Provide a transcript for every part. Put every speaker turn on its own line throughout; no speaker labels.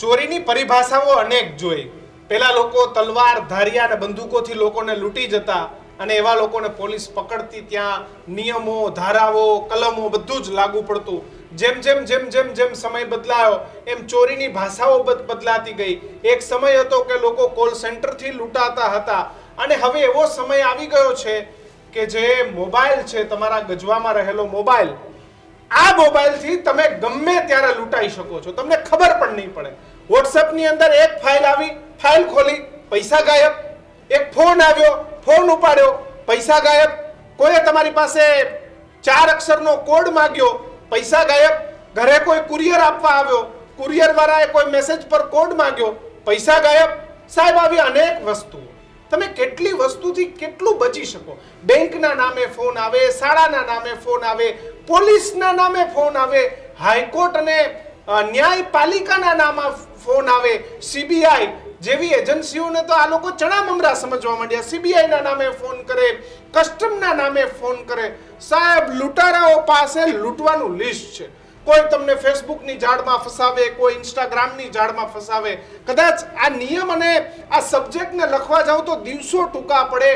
ચોરીની પરિભાષાઓ અનેક જોઈ. પેલા લોકો તલવાર ધારિયા અને બંદૂકોથી લોકોને લૂંટી જતા અને એવા લોકોને પોલીસ પકડતી. ત્યાં નિયમો, ધારાઓ, કલમો બધું જ લાગુ પડતું. જેમ જેમ જેમ જેમ જેમ સમય બદલાયો એમ ચોરીની ભાષાઓ બદલાતી ગઈ. એક સમય હતો કે લોકો કોલ સેન્ટરથી લૂંટાતા હતા અને હવે એવો સમય આવી ગયો છે કે જે મોબાઈલ છે, તમારા ગજવામાં રહેલો મોબાઈલ, આ મોબાઈલથી તમે ગમે ત્યારે લૂંટાઈ શકો છો, તમને ખબર પણ નહીં પડે. વોટ્સએપની અંદર એક ફાઇલ આવી, ફાઇલ ખોલી, પૈસા ગાયબ. એક ફોન આવ્યો, ફોન ઉપાડ્યો, પૈસા ગાયબ. કોઈએ તમારી પાસે 4 અક્ષરનો કોડ માંગ્યો, પૈસા ગાયબ. ઘરે કોઈ કુરિયર આપવા આવ્યો, કુરિયર વાળાએ કોઈ મેસેજ પર કોડ માંગ્યો, પૈસા ગાયબ. સાહેબ, આવી અનેક વસ્તુઓ. તમે કેટલી વસ્તુથી કેટલું બચી શકો? બેંકના નામે ફોન આવે, શાળાના નામે ફોન આવે, પોલીસના નામે ફોન આવે, હાઈકોર્ટ અને ન્યાયપાલિકાના નામે ફોન આવે, સીબીઆઈ જેવી એજન્સીઓને તો આ લોકો ચણા મમરા સમજવા માંડ્યા. સીબીઆઈ ના નામે ફોન કરે, કસ્ટમના નામે ફોન કરે. સાહેબ, લૂંટારાઓ પાસે લૂંટવાનું લિસ્ટ છે. કોઈ તમને ફેસબુકની જાળમાં ફસાવે, કોઈ ઇન્સ્ટાગ્રામની જાળમાં ફસાવે. કદાચ આ નિયમ અને આ સબ્જેક્ટને લખવા જાવ તો દિવસો ટૂંકા પડે.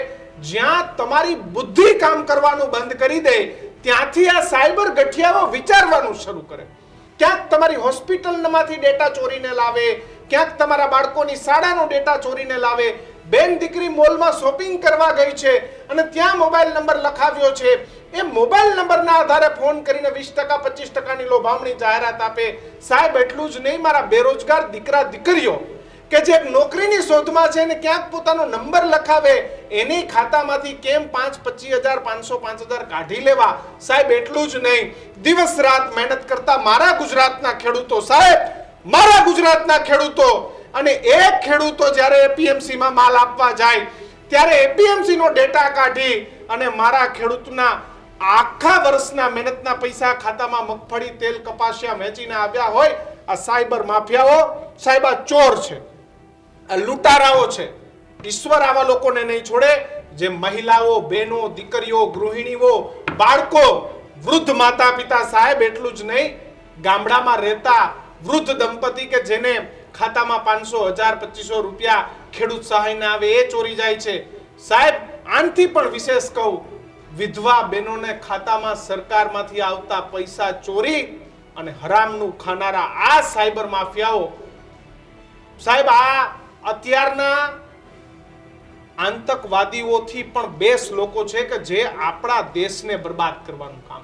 જ્યાં તમારી બુદ્ધિ કામ કરવાનું બંધ કરી દે ત્યાંથી આ સાયબર ગઠિયાઓ વિચારવાનું શરૂ કરે. ક્યાંક તમારી હોસ્પિટલમાંથી ડેટા ચોરીને લાવે, ક્યાંક તમારા બાળકોની શાળાનો ડેટા ચોરીને લાવે. બેન દીકરી મોલમાં શોપિંગ કરવા ગઈ છે અને ત્યાં મોબાઈલ નંબર લખાવ્યો છે. એ મોબાઈલ નંબરના આધારે ફોન કરીને 20% 25%ની લોભામણી જાહેરાત આપે. સાહેબ, એટલું જ નહીં, મારા બેરોજગાર દીકરા દીકરીઓ કે જે નોકરીની શોધમાં છે ને ક્યાંક પોતાનો નંબર લખાવે, એની ખાતામાંથી કેમ 5-25,000 500-5000 કાઢી લેવા. સાહેબ, એટલું જ નહીં, દિવસ રાત મહેનત કરતા મારા ગુજરાતના ખેડૂતો, સાહેબ મારા ગુજરાતના ખેડૂતો, અને એ ખેડૂતો જ્યારે એપીએમસીમાં માલ આપવા જાય ત્યારે એપીએમસી નો ડેટા કાઢી અને મારા ખેડૂતના આખા વર્ષના મહેનતના પૈસા ખાતામાં મગફળી, તેલ, કપાસિયા વેચીને આવ્યા હોય. આ સાયબર માફિયાઓ, સાહેબ આ ચોર છે, આ લૂંટારાઓ છે. ઈશ્વર આવા લોકોને નહીં છોડે. જે મહિલાઓ, બહેનો, દીકરીઓ, ગૃહિણીઓ, બાળકો, વૃદ્ધ માતા પિતા, સાહેબ એટલું જ નહીં, ગામડામાં રહેતા વૃદ્ધ દંપતી કે જેને ખાતામાં 500, 1000, 2500 રૂપિયા ખેડૂત સહાયના આવે એ ચોરી જાય છે. સાહેબ, આનથી પણ વિશેષ કહું, વિધવા બહેનોને ખાતામાં સરકારમાંથી આવતા પૈસા ચોરી અને હરામનું ખાનારા આ સાયબર માફિયાઓ, સાહેબ આ અત્યારના આતંકવાદીઓથી પણ બેસ લોકો છે કે જે આપણા દેશને બરબાદ કરવાનું કામ